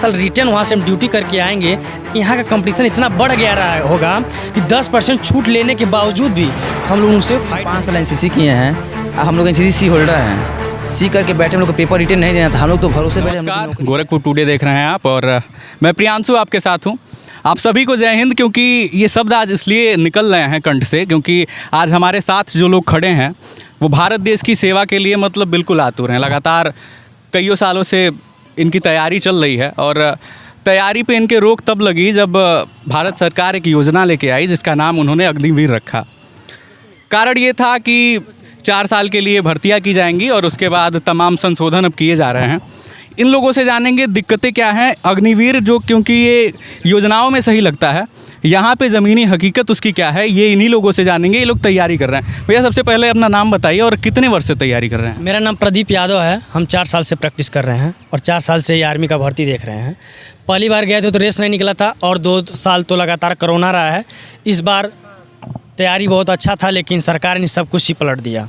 साल रिटर्न वहाँ से हम ड्यूटी करके आएंगे, तो यहाँ का कंपटीशन इतना बढ़ गया रहा होगा कि 10% छूट लेने के बावजूद भी हम लोग उनसे 5 साल एनसीसी किए हैं, हम लोग एनसीसी सी होल्डर हैं। सी करके बैठे, हम लोग को पेपर रिटर्न नहीं देना था, हम लोग तो भरोसे बैठे। नमस्कार, गोरखपुर टुडे देख रहे हैं आप और मैं प्रियांशु आपके साथ हूँ। आप सभी को जय हिंद। क्योंकि ये शब्द आज इसलिए निकल रहे हैं कंठ से क्योंकि आज हमारे साथ जो लोग खड़े हैं वो भारत देश की सेवा के लिए मतलब बिल्कुल आतुर हैं। लगातार कईयों सालों से इनकी तैयारी चल रही है और तैयारी पे इनके रोक तब लगी जब भारत सरकार एक योजना लेके आई जिसका नाम उन्होंने अग्निवीर रखा। कारण ये था कि 4 साल के लिए भर्तियां की जाएंगी और उसके बाद तमाम संशोधन अब किए जा रहे हैं। इन लोगों से जानेंगे दिक्कतें क्या हैं। अग्निवीर जो क्योंकि ये योजनाओं में सही लगता है, यहाँ पे ज़मीनी हकीकत उसकी क्या है, ये इन्हीं लोगों से जानेंगे। ये लोग तैयारी कर रहे हैं। भैया सबसे पहले अपना नाम बताइए और कितने वर्ष से तैयारी कर रहे हैं? मेरा नाम प्रदीप यादव है। हम 4 साल से प्रैक्टिस कर रहे हैं और 4 साल से ये आर्मी का भर्ती देख रहे हैं। पहली बार गए थे तो रेस नहीं निकला था और 2 साल तो लगातार कोरोना रहा है। इस बार तैयारी बहुत अच्छा था लेकिन सरकार ने सब कुछ ही पलट दिया।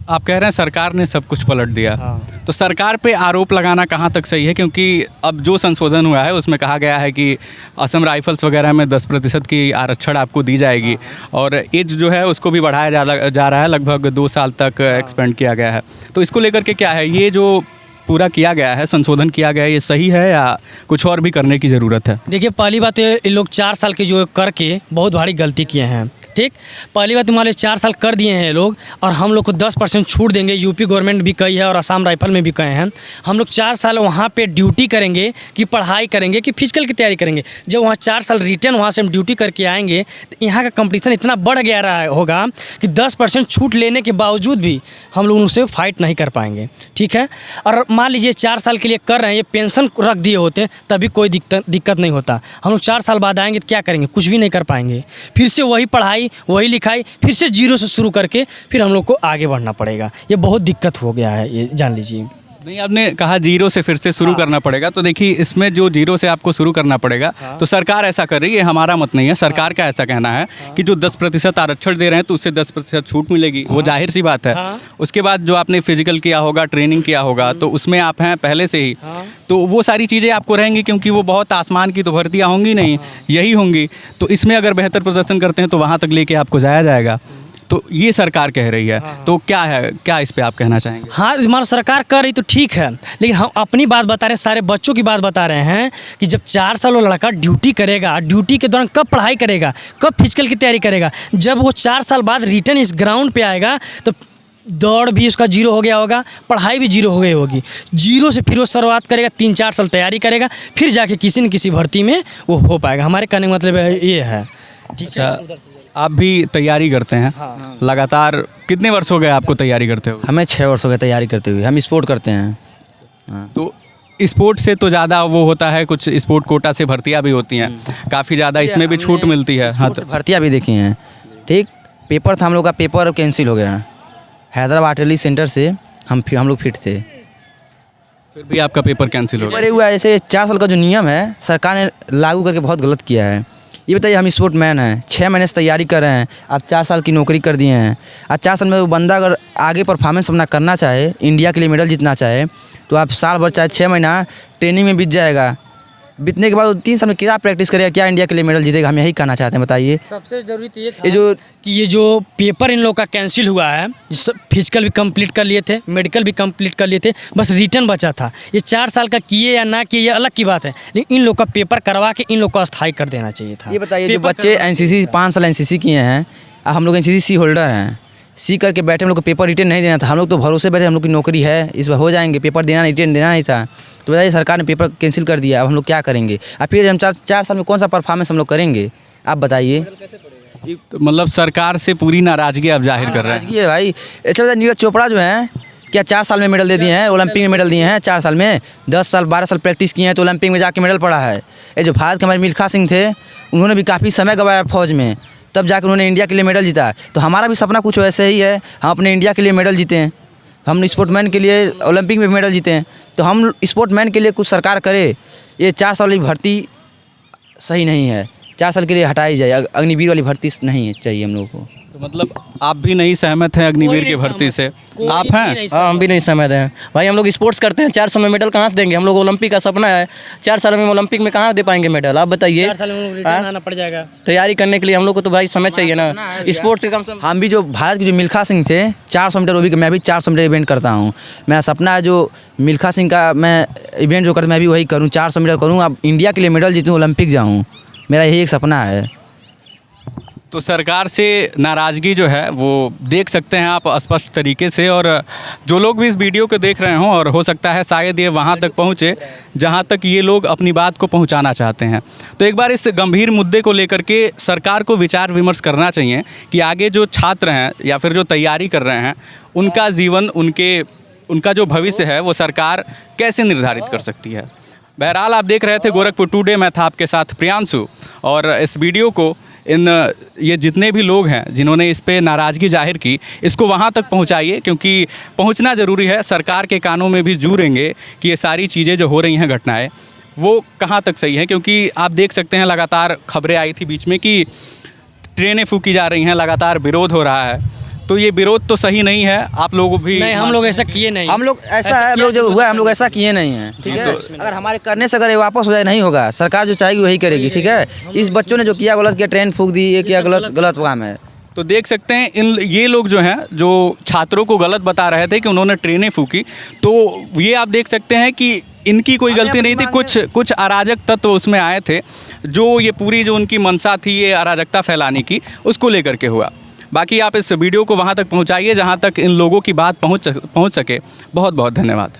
आप कह रहे हैं सरकार ने सब कुछ पलट दिया। हाँ। तो सरकार पे आरोप लगाना कहाँ तक सही है? क्योंकि अब जो संशोधन हुआ है उसमें कहा गया है कि असम राइफल्स वगैरह में 10% की आरक्षण आपको दी जाएगी और एज जो है उसको भी बढ़ाया जा रहा है, लगभग 2 साल तक एक्सपेंड किया गया है। तो इसको लेकर के क्या है, ये जो पूरा किया गया है, संशोधन किया गया है, ये सही है या कुछ और भी करने की ज़रूरत है? देखिए, पहली बात तो ये लोग 4 साल के जो करके बहुत भारी गलती किए हैं। ठीक, पहली बात तुम्हारे 4 साल कर दिए हैं ये लोग और हम लोग को 10% छूट देंगे। यूपी गवर्नमेंट भी कही है और असम राइफल में भी कहे हैं। हम लोग 4 साल वहाँ पे ड्यूटी करेंगे कि पढ़ाई करेंगे कि फिजिकल की तैयारी करेंगे। जब वहाँ 4 साल रिटर्न वहाँ से हम ड्यूटी करके आएंगे, तो यहाँ का कंपटीशन इतना बढ़ गया रहा होगा कि 10% छूट लेने के बावजूद भी हम लोग उनसे फाइट नहीं कर पाएंगे। ठीक है, और मान लीजिए 4 साल के लिए कर रहे हैं, ये पेंशन रख दिए होते तभी कोई दिक्कत नहीं होता। हम लोग 4 साल बाद आएंगे तो क्या करेंगे? कुछ भी नहीं कर पाएंगे। फिर से वही पढ़ाई वही लिखाई, फिर से 0 से शुरू करके फिर हम लोग को आगे बढ़ना पड़ेगा। ये बहुत दिक्कत हो गया है, ये जान लीजिए। नहीं, आपने कहा 0 से फिर से शुरू करना पड़ेगा, तो देखिए इसमें जो 0 से आपको शुरू करना पड़ेगा तो सरकार ऐसा कर रही है, हमारा मत नहीं है। सरकार का ऐसा कहना है कि जो 10% आरक्षण दे रहे हैं तो उससे 10% छूट मिलेगी। वो जाहिर सी बात है। उसके बाद जो आपने फिजिकल किया होगा, ट्रेनिंग किया होगा, तो उसमें आप हैं पहले से ही, तो वो सारी चीज़ें आपको रहेंगी क्योंकि वो बहुत आसमान की तो भर्तियाँ होंगी नहीं, यही होंगी। तो इसमें अगर बेहतर प्रदर्शन करते हैं तो वहाँ तक लेके आपको जाया जाएगा। तो ये सरकार कह रही है। तो क्या है, क्या इस पे आप कहना चाहेंगे? हाँ, हमारा सरकार कर रही तो ठीक है, लेकिन हम अपनी बात बता रहे हैं, सारे बच्चों की बात बता रहे हैं कि जब 4 साल वो लड़का ड्यूटी करेगा, ड्यूटी के दौरान कब पढ़ाई करेगा, कब फिजिकल की तैयारी करेगा? जब वो 4 साल बाद रिटर्न इस ग्राउंड पे आएगा तो दौड़ भी उसका 0 हो गया होगा, पढ़ाई भी 0 हो गई होगी। 0 से फिर वो शुरुआत करेगा, 3-4 साल तैयारी करेगा, फिर जाके किसी न किसी भर्ती में वो हो पाएगा। हमारे कहने का मतलब ये है। ठीक है, आप भी तैयारी करते हैं? हाँ। लगातार कितने वर्ष हो गए आपको तैयारी करते हुए? हमें 6 वर्ष हो गए तैयारी करते हुए। हम स्पोर्ट करते हैं। हाँ। तो स्पोर्ट से तो ज़्यादा वो होता है, कुछ स्पोर्ट कोटा से भर्तियां भी होती हैं, काफ़ी ज़्यादा इसमें भी छूट मिलती है। हाँ, तो भर्तियाँ भी देखी हैं। ठीक, पेपर था हम लोग का, पेपर कैंसिल हो गया हैदराबाद आर्टिलरी सेंटर से। हम लोग फिट थे, फिर भी आपका पेपर कैंसिल हो गया। अरे हुआ ऐसे 4 साल का जो नियम है सरकार ने लागू करके बहुत गलत किया है। ये बताइए, हम स्पोर्ट मैन हैं, 6 महीने से तैयारी कर रहे हैं, आप 4 साल की नौकरी कर दिए हैं। आज 4 साल में वो बंदा अगर आगे परफॉर्मेंस अपना करना चाहे, इंडिया के लिए मेडल जीतना चाहे, तो आप साल भर चाहे 6 महीना ट्रेनिंग में बीत जाएगा। बीतने के बाद 3 साल में क्या प्रैक्टिस करेगा, क्या इंडिया के लिए मेडल जीतेगा? हम यही कहना चाहते हैं, बताइए। सबसे जरूरी तो ये जो पेपर इन लोग का कैंसिल हुआ है, फिजिकल भी कंप्लीट कर लिए थे, मेडिकल भी कंप्लीट कर लिए थे, बस रिटर्न बचा था। ये 4 साल का किए या ना किए ये अलग की बात है, लेकिन इन लोग का पेपर करवा के इन लोग को अस्थायी कर देना चाहिए था। ये बताइए, जो बच्चे एनसीसी 5 साल एनसीसी किए हैं, हम लोग एनसीसी सी होल्डर हैं, सी करके बैठे, हम लोग को पेपर रिटर्न नहीं देना था। हम लोग तो भरोसे बैठे, हम लोग की नौकरी है, इस बार हो जाएंगे, पेपर देना रिटर्न देना नहीं था। तो बताइए, सरकार ने पेपर कैंसिल कर दिया, अब हम लोग क्या करेंगे? अब फिर हम 4 साल में कौन सा परफॉर्मेंस हम लोग करेंगे, आप बताइए। तो मतलब सरकार से पूरी नाराजगी आप जाहिर कर रहे हैं? है भाई। अच्छा, नीरज चोपड़ा जो हैं, क्या 4 साल में मेडल दे दिए हैं, ओलंपिक में मेडल दिए हैं 4 साल में? 10 साल 12 साल प्रैक्टिस किए हैं तो ओलंपिक में जाके मेडल पड़ा है। ये जो भारत के हमारे मिल्खा सिंह थे, उन्होंने भी काफ़ी समय गवाया फौज में, तब जाकर उन्होंने इंडिया के लिए मेडल जीता। तो हमारा भी सपना कुछ वैसे ही है, हम अपने इंडिया के लिए मेडल जीते हैं। हम स्पोर्टमैन के लिए ओलंपिक में मेडल जीते हैं, तो हम स्पोर्टमैन के लिए कुछ सरकार करे। ये 4 साल वाली भर्ती सही नहीं है, 4 साल के लिए हटाई जाए। अग्निवीर वाली भर्ती नहीं चाहिए हम लोगों को। तो मतलब आप भी नहीं सहमत हैं अग्निवीर की भर्ती से? आप हैं? हाँ, हम भी नहीं सहमत हैं भाई। हम लोग स्पोर्ट्स करते हैं, 400 में मेडल कहाँ से देंगे? हम लोग ओलंपिक का सपना है, 4 साल में ओलंपिक में कहाँ दे पाएंगे मेडल? आप बताइए। 4 साल में रिटर्न आना पड़ जाएगा तैयारी करने के लिए हम लोग को तो भाई समय चाहिए ना, स्पोर्ट्स के कम से कम। हम भी जो भारत के जो मिल्खा सिंह थे 400 मीटर, वो भी मैं भी 400 मीटर इवेंट करता हूँ। मेरा सपना है जो मिल्खा सिंह का मैं इवेंट जो करता मैं भी वही करूँ, 400 मीटर करूँ, अब इंडिया के लिए मेडल जीतूँ, ओलंपिक जाऊँ। मेरा यही एक सपना है। तो सरकार से नाराज़गी जो है वो देख सकते हैं आप स्पष्ट तरीके से, और जो लोग भी इस वीडियो को देख रहे हों, और हो सकता है शायद ये वहाँ तक पहुँचे जहाँ तक ये लोग अपनी बात को पहुँचाना चाहते हैं। तो एक बार इस गंभीर मुद्दे को लेकर के सरकार को विचार विमर्श करना चाहिए कि आगे जो छात्र हैं या फिर जो तैयारी कर रहे हैं उनका जीवन, उनका जो भविष्य है वो सरकार कैसे निर्धारित कर सकती है। बहरहाल आप देख रहे थे गोरखपुर टुडे, मैं था आपके साथ प्रियांशु, और इस वीडियो को ये जितने भी लोग हैं जिन्होंने इस पे नाराज़गी जाहिर की, इसको वहाँ तक पहुँचाइए, क्योंकि पहुँचना ज़रूरी है। सरकार के कानों में भी जू रहेंगे कि ये सारी चीज़ें जो हो रही हैं घटनाएं वो कहाँ तक सही हैं, क्योंकि आप देख सकते हैं लगातार खबरें आई थी बीच में कि ट्रेनें फूकी जा रही हैं, लगातार विरोध हो रहा है। तो ये विरोध तो सही नहीं है। आप लोग भी नहीं, हम लोग ऐसा किए नहीं। हम लोग ऐसा है, हम लोग जो हुआ है हम लोग ऐसा किए नहीं हैं, ठीक है। अगर हमारे करने से अगर ये वापस हो जाए नहीं होगा, सरकार जो चाहेगी वही करेगी, ठीक है। इस बच्चों ने जो किया गलत किया, ट्रेन फूक दी, ये किया गलत काम है। तो देख सकते हैं ये लोग जो हैं, जो छात्रों को गलत बता रहे थे कि उन्होंने ट्रेनें फूकी, तो ये आप देख सकते हैं कि इनकी कोई गलती नहीं थी। कुछ अराजक तत्व उसमें आए थे, जो ये पूरी जो उनकी मंशा थी ये अराजकता फैलाने की, उसको लेकर के हुआ। बाकी आप इस वीडियो को वहाँ तक पहुँचाइए जहाँ तक इन लोगों की बात पहुँच सके। बहुत बहुत धन्यवाद।